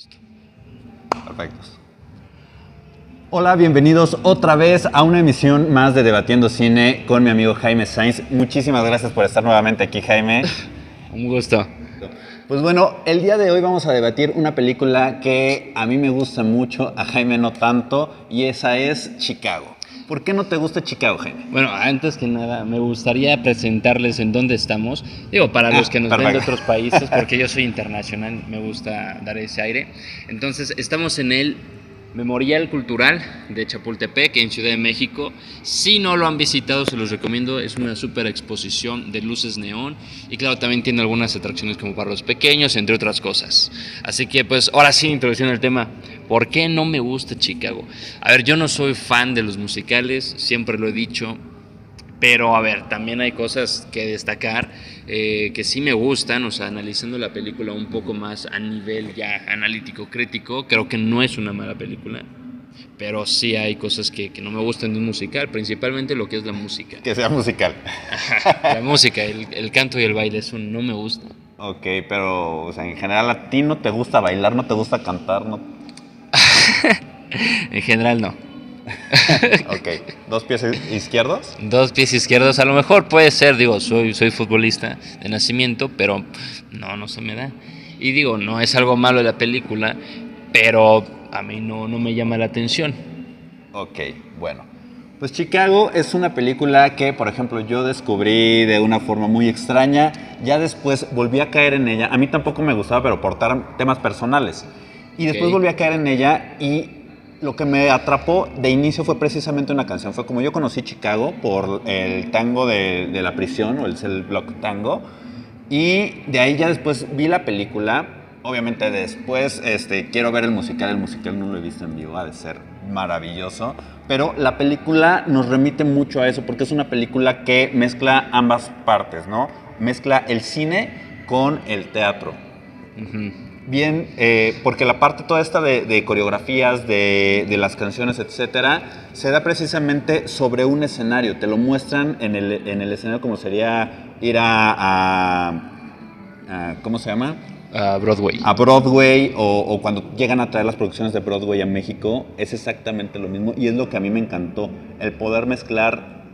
Listo. Perfectos. Hola, bienvenidos otra vez a una emisión más de Debatiendo Cine con mi amigo Jaime Sainz. Muchísimas gracias por estar nuevamente aquí, Jaime. Un gusto. Pues bueno, el día de hoy vamos a debatir una película que a mí me gusta mucho, a Jaime no tanto, y esa es Chicago. ¿Por qué no te gusta Chicago, Jaime? Bueno, antes que nada, me gustaría presentarles en dónde estamos. Digo, para los que nos ven de otros países, porque yo soy internacional, me gusta dar ese aire. Entonces, estamos en el Memorial Cultural de Chapultepec, en Ciudad de México. Si no lo han visitado, se los recomiendo. Es una súper exposición de luces neón. Y claro, también tiene algunas atracciones como para los pequeños, entre otras cosas. Así que, pues, ahora sí, introduciendo el tema. ¿Por qué no me gusta Chicago? A ver, yo no soy fan de los musicales, siempre lo he dicho. Pero, a ver, también hay cosas que destacar que sí me gustan. O sea, analizando la película un poco más a nivel ya analítico, crítico, creo que no es una mala película. Pero sí hay cosas que no me gustan de un musical, principalmente lo que es la música. Que sea musical. La música, el canto y el baile, eso no me gusta. Ok, pero o sea, en general a ti no te gusta bailar, no te gusta cantar, ¿no? En general no. Ok, ¿dos pies izquierdos? Dos pies izquierdos, a lo mejor puede ser, digo, soy futbolista de nacimiento, pero no se me da. Y digo, no es algo malo de la película, pero a mí no me llama la atención. Ok, bueno. Pues Chicago es una película que, por ejemplo, yo descubrí de una forma muy extraña. Ya después volví a caer en ella. A mí tampoco me gustaba, pero por temas personales. Y después volví a caer en ella y lo que me atrapó de inicio fue precisamente una canción. Fue como yo conocí Chicago por el tango de la prisión, o el cell block tango. Y de ahí ya después vi la película. Obviamente después quiero ver el musical no lo he visto en vivo, ha de ser maravilloso. Pero la película nos remite mucho a eso porque es una película que mezcla ambas partes, ¿no? Mezcla el cine con el teatro. Uh-huh. Bien, porque la parte toda esta de coreografías, de las canciones, etcétera, se da precisamente sobre un escenario. Te lo muestran en el escenario como sería ir a ¿cómo se llama? A Broadway. A Broadway o cuando llegan a traer las producciones de Broadway a México, es exactamente lo mismo y es lo que a mí me encantó, el poder mezclar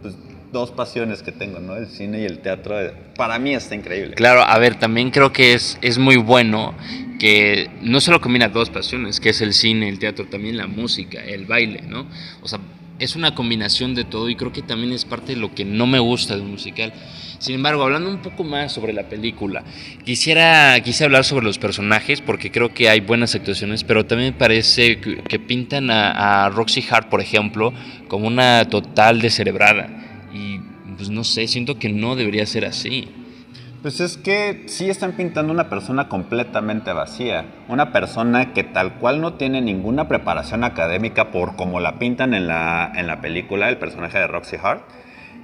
pues, dos pasiones que tengo, ¿no? El cine y el teatro, para mí está increíble. Claro, a ver, también creo que es muy bueno que no solo combina dos pasiones, que es el cine, el teatro, también la música, el baile, ¿no? O sea, es una combinación de todo y creo que también es parte de lo que no me gusta de un musical. Sin embargo, hablando un poco más sobre la película, quise hablar sobre los personajes porque creo que hay buenas actuaciones, pero también me parece que pintan a Roxy Hart, por ejemplo, como una total descerebrada. Y pues no sé, siento que no debería ser así. Pues es que sí están pintando una persona completamente vacía, una persona que tal cual no tiene ninguna preparación académica por como la pintan en la película, el personaje de Roxy Hart,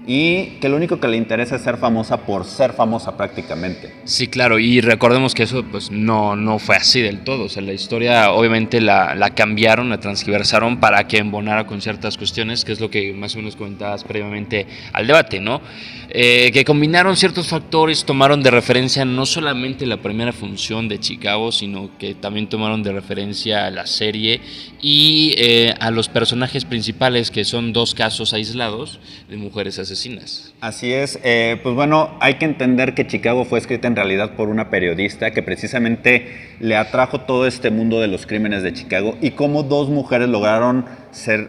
y que lo único que le interesa es ser famosa por ser famosa prácticamente. Sí, claro, y recordemos que eso pues no fue así del todo. O sea, la historia obviamente la cambiaron, la transgiversaron para que embonara con ciertas cuestiones, que es lo que más o menos comentabas previamente al debate, ¿no? Que combinaron ciertos factores, tomaron de referencia no solamente la primera función de Chicago, sino que también tomaron de referencia a la serie y a los personajes principales, que son dos casos aislados de mujeres asesinas. Así es, pues bueno, hay que entender que Chicago fue escrita en realidad por una periodista que precisamente le atrajo todo este mundo de los crímenes de Chicago y cómo dos mujeres lograron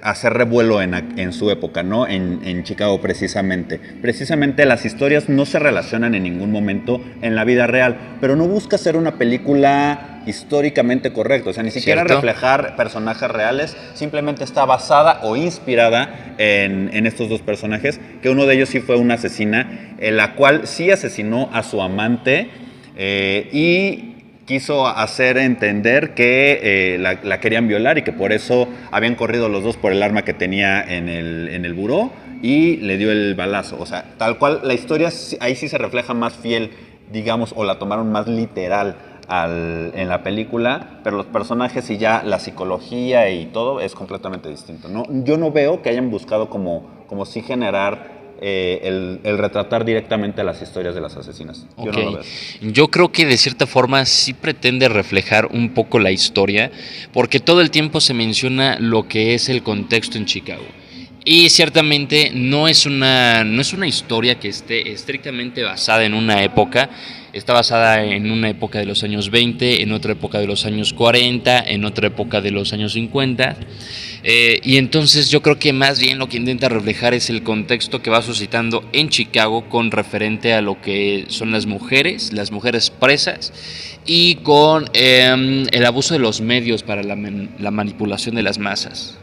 hacer revuelo en su época, ¿no? En Chicago precisamente. Precisamente las historias no se relacionan en ningún momento en la vida real, pero no busca ser una película históricamente correcta, o sea, ni siquiera reflejar personajes reales, simplemente está basada o inspirada en estos dos personajes, que uno de ellos sí fue una asesina, en la cual sí asesinó a su amante y quiso hacer entender que la querían violar y que por eso habían corrido los dos por el arma que tenía en el buró y le dio el balazo. O sea, tal cual la historia ahí sí se refleja más fiel, digamos, o la tomaron más literal en la película, pero los personajes y ya la psicología y todo es completamente distinto, ¿no? Yo no veo que hayan buscado como sí generar el retratar directamente las historias de las asesinas. Yo no lo veo. Yo creo que de cierta forma sí pretende reflejar un poco la historia, porque todo el tiempo se menciona lo que es el contexto en Chicago. Y ciertamente no es una historia que esté estrictamente basada en una época. Está basada en una época de los años 20, en otra época de los años 40, en otra época de los años 50. Y entonces yo creo que más bien lo que intenta reflejar es el contexto que va suscitando en Chicago con referente a lo que son las mujeres presas, y con el abuso de los medios para la manipulación de las masas.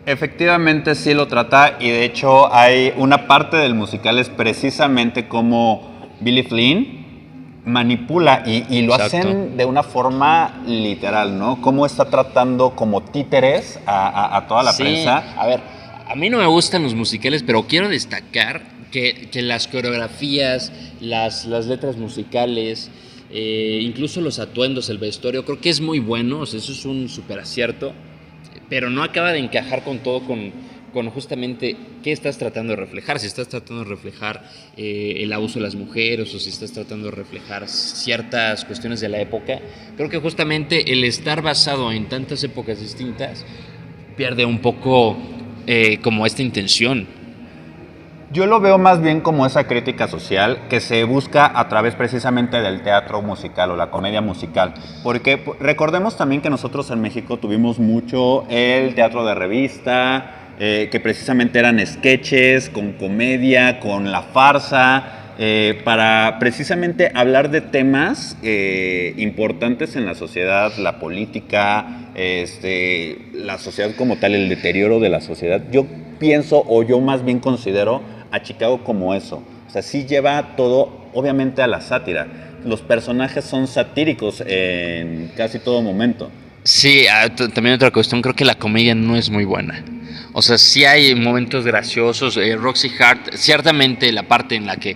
Efectivamente sí lo trata, y de hecho hay una parte del musical es precisamente como Billy Flynn manipula y lo hacen de una forma literal, ¿no? Cómo está tratando como títeres a toda la prensa. A ver, a mí no me gustan los musicales, pero quiero destacar que las coreografías, las letras musicales, incluso los atuendos, el vestuario, creo que es muy bueno, o sea, eso es un súper acierto. Pero no acaba de encajar con todo, con justamente qué estás tratando de reflejar. Si estás tratando de reflejar el abuso de las mujeres, o si estás tratando de reflejar ciertas cuestiones de la época. Creo que justamente el estar basado en tantas épocas distintas pierde un poco como esta intención. Yo lo veo más bien como esa crítica social que se busca a través precisamente del teatro musical o la comedia musical. Porque recordemos también que nosotros en México tuvimos mucho el teatro de revista, que precisamente eran sketches con comedia, con la farsa, para precisamente hablar de temas importantes en la sociedad, la política, la sociedad como tal, el deterioro de la sociedad. Yo pienso, o yo más bien considero a Chicago como eso. O sea, sí lleva todo, obviamente, a la sátira. Los personajes son satíricos en casi todo momento. Sí, también otra cuestión, creo que la comedia no es muy buena. O sea, sí hay momentos graciosos. Roxy Hart, ciertamente la parte en la que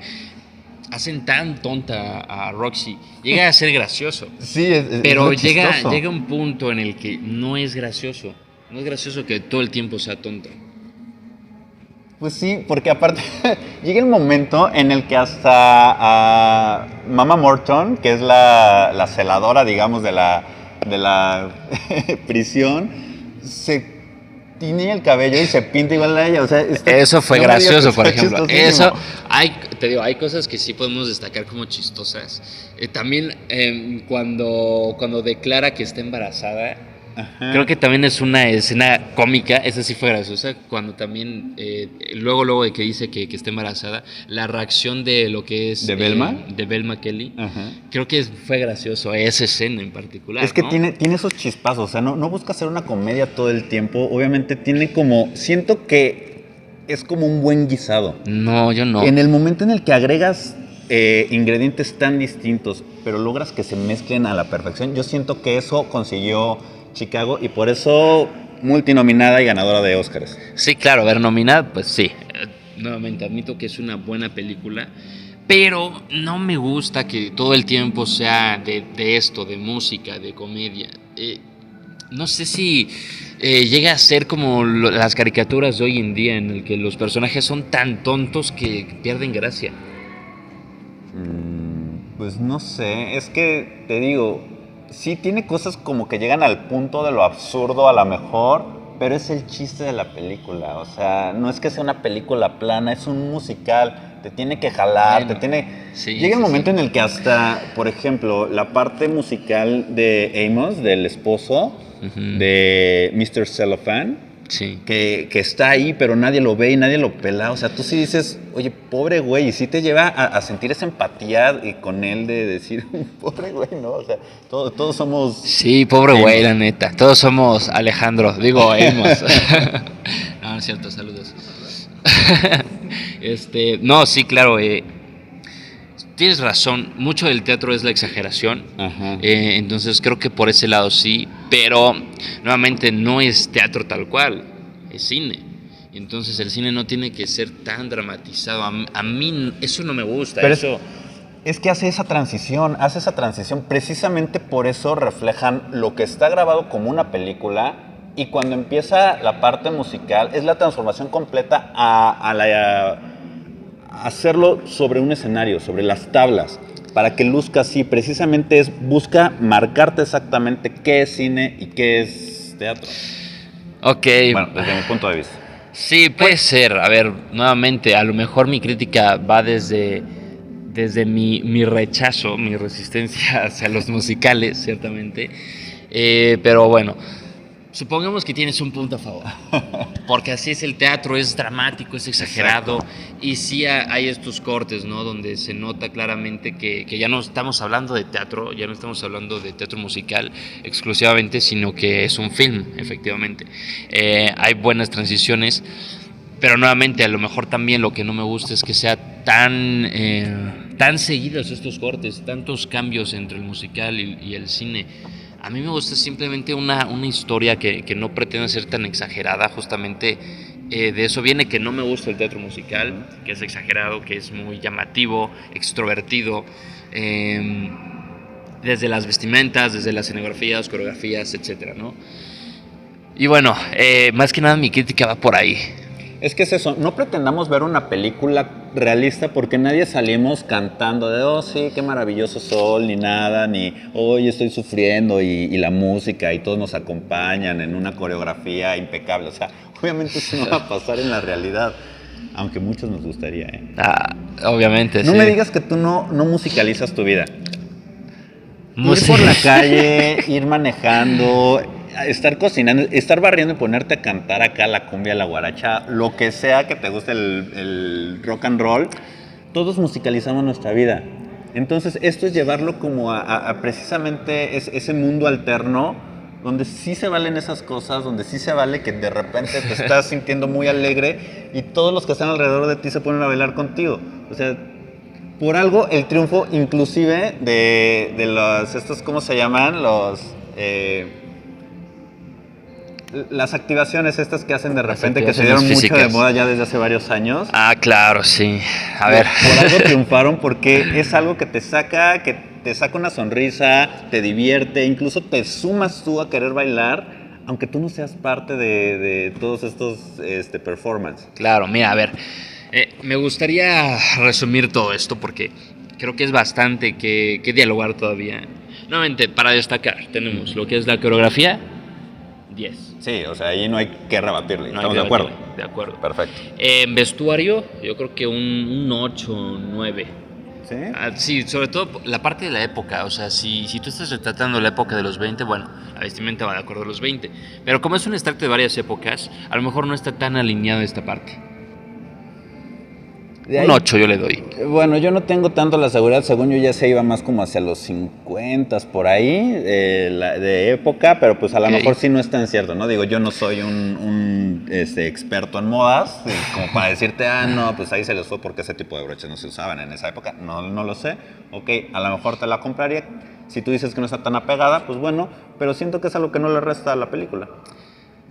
hacen tan tonta a Roxy llega a ser gracioso. Sí, pero llega un punto en el que no es gracioso. No es gracioso que todo el tiempo sea tonto. Pues sí, porque aparte llega el momento en el que hasta Mama Morton, que es la celadora, digamos, de la prisión, se tiñe el cabello y se pinta igual a ella. O sea, eso fue gracioso, por ejemplo. Eso, hay cosas que sí podemos destacar como chistosas. También cuando declara que está embarazada. Ajá. Creo que también es una escena cómica, esa sí fue graciosa, cuando también, luego de que dice que está embarazada, la reacción de lo que es... ¿De Velma? De Velma Kelly. Ajá. Creo que fue gracioso esa escena en particular. Es que, ¿no? tiene esos chispazos, o sea, no busca hacer una comedia todo el tiempo, obviamente tiene como, siento que es como un buen guisado. No, yo no. En el momento en el que agregas ingredientes tan distintos, pero logras que se mezclen a la perfección, yo siento que eso consiguió Chicago, y por eso multinominada y ganadora de Óscares. Sí, claro, a ver, nominada, pues sí. Nuevamente admito que es una buena película, pero no me gusta que todo el tiempo sea de esto, de música, de comedia. No sé si llega a ser como las caricaturas de hoy en día, en el que los personajes son tan tontos que pierden gracia. Pues no sé, es que te digo, sí tiene cosas como que llegan al punto de lo absurdo a lo mejor, pero es el chiste de la película. O sea, no es que sea una película plana, es un musical, te tiene que jalar, bueno, llega el momento en el que hasta, por ejemplo, la parte musical de Amos, del esposo de Mr. Cellophane, que está ahí, pero nadie lo ve y nadie lo pela. O sea, tú sí dices, oye, pobre güey, y sí te lleva a sentir esa empatía y con él de decir, pobre güey, ¿no? O sea, todos somos... Sí, pobre güey, la neta. Todos somos Alejandro, digo, Amos. No, es cierto, saludos. No, sí, claro, tienes razón, mucho del teatro es la exageración. Entonces creo que por ese lado sí, pero nuevamente no es teatro tal cual, es cine. Entonces el cine no tiene que ser tan dramatizado. A mí eso no me gusta. Pero eso es que hace esa transición, precisamente por eso reflejan lo que está grabado como una película y cuando empieza la parte musical es la transformación completa a hacerlo sobre un escenario, sobre las tablas, para que luzca así. Precisamente busca marcarte exactamente qué es cine y qué es teatro. Ok. Bueno, desde mi punto de vista. Sí, puede ser. A ver, nuevamente, a lo mejor mi crítica va desde mi rechazo, mi resistencia hacia los musicales, ciertamente. Pero bueno, supongamos que tienes un punto a favor, porque así es el teatro, es dramático, es exagerado. Exacto. Y sí hay estos cortes, ¿no? Donde se nota claramente que ya no estamos hablando de teatro, ya no estamos hablando de teatro musical exclusivamente, sino que es un film, efectivamente. Hay buenas transiciones, pero nuevamente a lo mejor también lo que no me gusta es que sea tan seguidos estos cortes, tantos cambios entre el musical y el cine. A mí me gusta simplemente una historia que no pretende ser tan exagerada. Justamente de eso viene que no me gusta el teatro musical, que es exagerado, que es muy llamativo, extrovertido, desde las vestimentas, desde las escenografías, coreografías, etcétera, ¿no? Y bueno, más que nada mi crítica va por ahí. Es que es eso, no pretendamos ver una película realista porque nadie salimos cantando de, oh sí, qué maravilloso sol, ni nada, ni hoy estoy sufriendo y la música y todos nos acompañan en una coreografía impecable. O sea, obviamente eso no va a pasar en la realidad, aunque muchos nos gustaría, ¿eh? Obviamente, no sí. Me digas que tú no musicalizas tu vida. Ir por la calle, ir manejando, estar cocinando, estar barriendo y ponerte a cantar acá la cumbia, la guaracha, lo que sea que te guste el rock and roll, todos musicalizamos nuestra vida. Entonces esto es llevarlo como a precisamente ese mundo alterno donde sí se valen esas cosas, donde sí se vale que de repente te estás sintiendo muy alegre y todos los que están alrededor de ti se ponen a bailar contigo. O sea, por algo el triunfo inclusive de los, estos, ¿cómo se llaman? Las activaciones estas que hacen de repente, que se dieron mucho de moda ya desde hace varios años. Ah, claro, sí. A ver. Por algo triunfaron, porque es algo que te saca una sonrisa, te divierte, incluso te sumas tú a querer bailar, aunque tú no seas parte de todos estos performances. Claro, mira, a ver, me gustaría resumir todo esto porque creo que es bastante que dialogar todavía. Nuevamente, para destacar, tenemos lo que es la coreografía, 10. Sí, o sea, ahí no hay que rebatirle, estamos de acuerdo. De acuerdo. Perfecto. En vestuario, yo creo que un 8, 9. ¿Sí? Sí, sobre todo la parte de la época. O sea, si tú estás retratando la época de los 20, bueno, la vestimenta va de acuerdo a los 20. Pero como es un extracto de varias épocas, a lo mejor no está tan alineado esta parte. Un 8 yo le doy. Bueno, yo no tengo tanto la seguridad, según yo ya se iba más como hacia los 50 por ahí, de época, pero pues a lo mejor sí no es tan cierto, ¿no? Digo, yo no soy un experto en modas, como para decirte, no, pues ahí se les fue porque ese tipo de broches no se usaban en esa época, no lo sé. Ok, a lo mejor te la compraría, si tú dices que no está tan apegada, pues bueno, pero siento que es algo que no le resta a la película.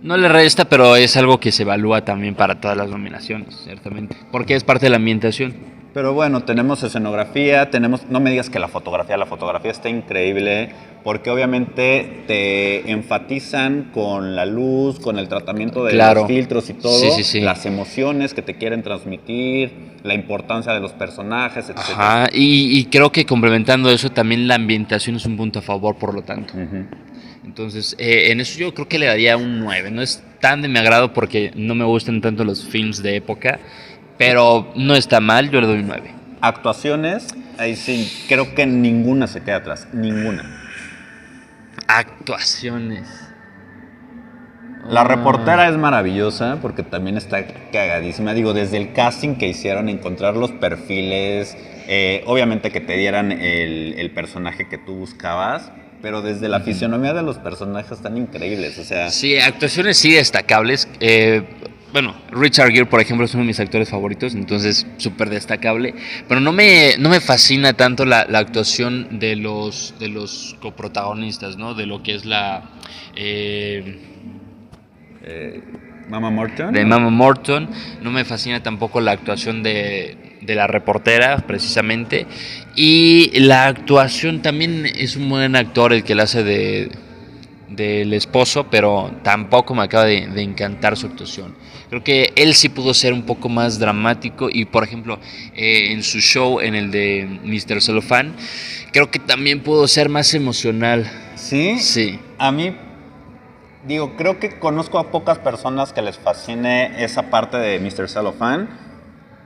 No le resta, pero es algo que se evalúa también para todas las nominaciones, ciertamente, porque es parte de la ambientación. Pero bueno, tenemos escenografía, no me digas que la fotografía está increíble, porque obviamente te enfatizan con la luz, con el tratamiento de los filtros y todo, sí. Las emociones que te quieren transmitir, la importancia de los personajes, etc. Ajá, y creo que complementando eso, también la ambientación es un punto a favor, por lo tanto. Uh-huh. Entonces, en eso yo creo que le daría un 9. No es tan de mi agrado porque no me gustan tanto los films de época, pero no está mal, yo le doy un 9. Actuaciones, ahí sí, creo que ninguna se queda atrás, ninguna. Actuaciones. La reportera es maravillosa porque también está cagadísima. Digo, desde el casting que hicieron, encontrar los perfiles, obviamente que te dieran el personaje que tú buscabas, pero desde la fisionomía de los personajes están increíbles, o sea... Sí, actuaciones sí destacables. Bueno, Richard Gere, por ejemplo, es uno de mis actores favoritos, entonces súper destacable. Pero no me fascina tanto la actuación de los coprotagonistas, ¿no? De lo que es la... Mama Morton. De Mama Morton. No me fascina tampoco la actuación de la reportera, precisamente. Y la actuación también es un buen actor el que la hace de del esposo, pero tampoco me acaba de encantar su actuación. Creo que él sí pudo ser un poco más dramático y, por ejemplo, en su show, en el de Mr. Cellophane, creo que también pudo ser más emocional. ¿Sí? Sí. A mí, digo, creo que conozco a pocas personas que les fascine esa parte de Mr. Cellophane,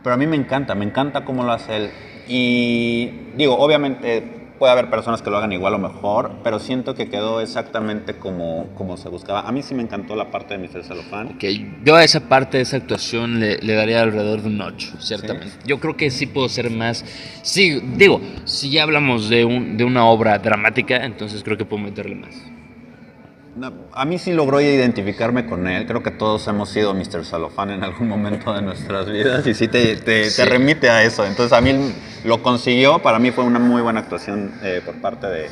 pero a mí me encanta cómo lo hace él. Y digo, obviamente puede haber personas que lo hagan igual o mejor, pero siento que quedó exactamente como se buscaba. A mí sí me encantó la parte de Mr. Cellophane. Okay. Yo a esa parte de esa actuación le daría alrededor de un 8, ciertamente. ¿Sí? Yo creo que sí puedo ser más... Sí, digo, si ya hablamos de una obra dramática, entonces creo que puedo meterle más. No, a mí sí logró identificarme con él. Creo que todos hemos sido Mr. Cellophane en algún momento de nuestras vidas y sí te remite a eso. Entonces a mí lo consiguió. Para mí fue una muy buena actuación por parte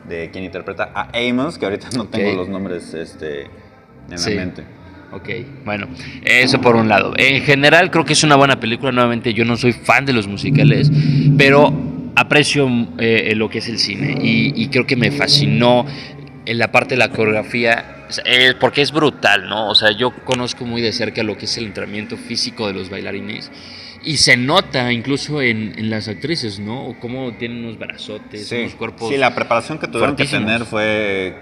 de quien interpreta a Amos, que ahorita no tengo los nombres en la mente. Ok, bueno, eso por un lado. En general creo que es una buena película. Nuevamente yo no soy fan de los musicales, pero aprecio lo que es el cine y creo que me fascinó en la parte de la coreografía, porque es brutal, ¿no? O sea, yo conozco muy de cerca lo que es el entrenamiento físico de los bailarines y se nota incluso en las actrices, ¿no? O cómo tienen unos brazotes, unos cuerpos. Sí, la preparación que tuvieron que tener fue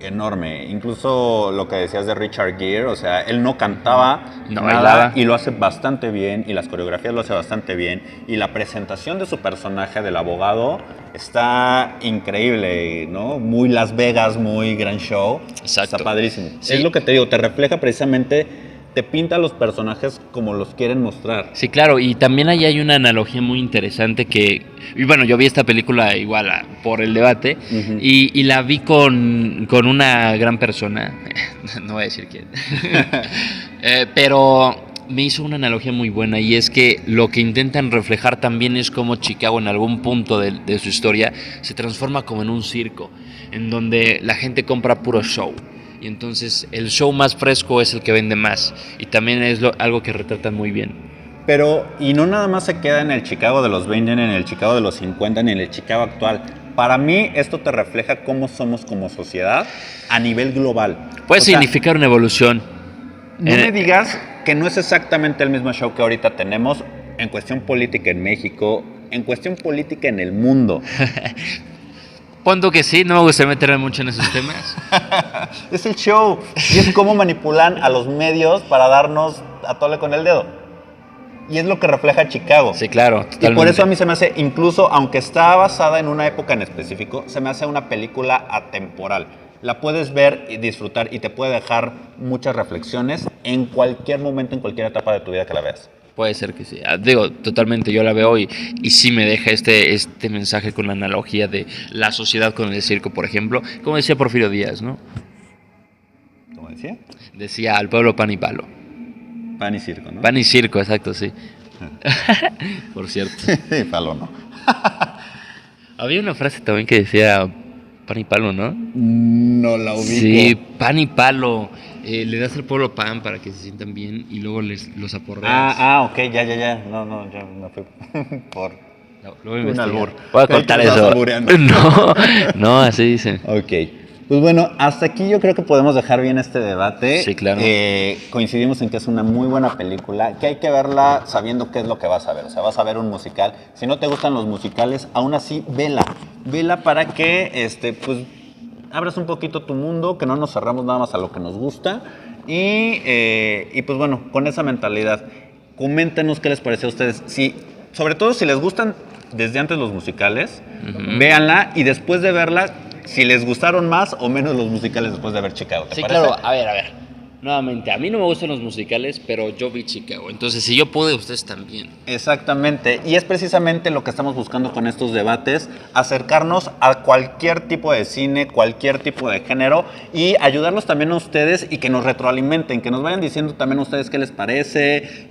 enorme. Incluso lo que decías de Richard Gere, o sea, él no cantaba nada bailaba. Y lo hace bastante bien, y las coreografías lo hace bastante bien, y la presentación de su personaje, del abogado, está increíble, ¿no? Muy Las Vegas, muy gran show. Exacto. Está padrísimo. Sí. Es lo que te digo, te refleja precisamente, te pinta a los personajes como los quieren mostrar. Sí, claro, y también ahí hay una analogía muy interesante que, y bueno, yo vi esta película igual por el debate, y la vi con una gran persona, no voy a decir quién, pero me hizo una analogía muy buena, y es que lo que intentan reflejar también es cómo Chicago en algún punto de su historia se transforma como en un circo, en donde la gente compra puro show. Y entonces el show más fresco es el que vende más. Y también es algo que retratan muy bien. Pero, y no nada más se queda en el Chicago de los 20, ni en el Chicago de los 50, ni en el Chicago actual. Para mí esto te refleja cómo somos como sociedad a nivel global. Puede significar una evolución. No me digas que no es exactamente el mismo show que ahorita tenemos en cuestión política en México, en cuestión política en el mundo. Ponto que sí, no me gustaría meterme mucho en esos temas. Es el show. Y es cómo manipulan a los medios para darnos a tole con el dedo. Y es lo que refleja Chicago. Sí, claro, totalmente. Y por eso a mí se me hace, incluso aunque está basada en una época en específico, se me hace una película atemporal. La puedes ver y disfrutar y te puede dejar muchas reflexiones en cualquier momento, en cualquier etapa de tu vida que la veas. Puede ser que sí. Digo, totalmente, yo la veo y sí me deja este mensaje con la analogía de la sociedad con el circo, por ejemplo. Como decía Porfirio Díaz, ¿no? ¿Cómo decía? Decía, al pueblo pan y palo. Pan y circo, ¿no? Pan y circo, exacto, sí. Por cierto. Sí, palo, ¿no? Había una frase también que decía pan y palo, ¿no? No la ubico. Sí, pan y palo. Le das al pueblo pan para que se sientan bien y luego los aporreas. Ok, ya. No, yo me fui por un albur. Voy a contar eso. No, así dice. Ok. Pues bueno, hasta aquí yo creo que podemos dejar bien este debate. Sí, claro. Coincidimos en que es una muy buena película, que hay que verla sabiendo qué es lo que vas a ver. O sea, vas a ver un musical. Si no te gustan los musicales, aún así, vela. Vela para que, pues, abras un poquito tu mundo, que no nos cerramos nada más a lo que nos gusta. Y pues bueno, con esa mentalidad, coméntenos qué les parece a ustedes. Sobre todo si les gustan desde antes los musicales, véanla, y después de verla, si les gustaron más o menos los musicales después de ver Chicago. ¿Te parece? Claro, a ver. Nuevamente, a mí no me gustan los musicales, pero yo vi Chicago. Entonces, si yo pude, ustedes también. Exactamente. Y es precisamente lo que estamos buscando con estos debates, acercarnos a cualquier tipo de cine, cualquier tipo de género, y ayudarlos también a ustedes y que nos retroalimenten, que nos vayan diciendo también a ustedes qué les parece,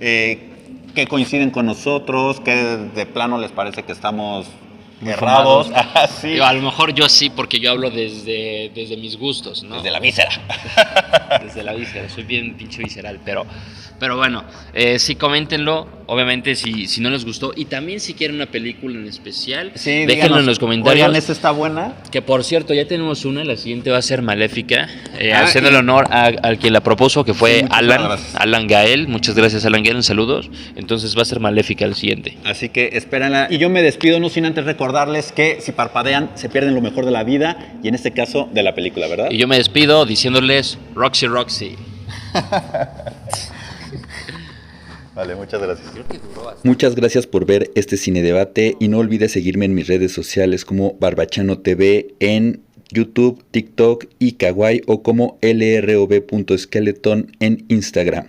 qué coinciden con nosotros, qué de plano les parece que estamos errados. Sí. Digo, a lo mejor yo sí, porque yo hablo desde mis gustos, ¿no? Desde la víscera. Desde la víscera, soy bien pinche visceral, pero bueno, sí, coméntenlo, obviamente si no les gustó, y también si quieren una película en especial, Sí, déjenlo díganos, en los comentarios. Oigan, ¿esta está buena? Que por cierto, ya tenemos una, la siguiente va a ser Maléfica, haciéndole honor al que la propuso, que fue Sí, Alan Gael, muchas gracias Alan Gael, saludos, entonces va a ser Maléfica el siguiente. Así que espérenla. Y yo me despido, no sin antes recordarles que si parpadean, se pierden lo mejor de la vida, y en este caso, de la película, ¿verdad? Y yo me despido diciéndoles Roxy Roxy. Vale, muchas gracias. Muchas gracias por ver este Cine Debate y no olvides seguirme en mis redes sociales como Barbachano TV en YouTube, TikTok y Kawaii, o como lrov.skeleton en Instagram.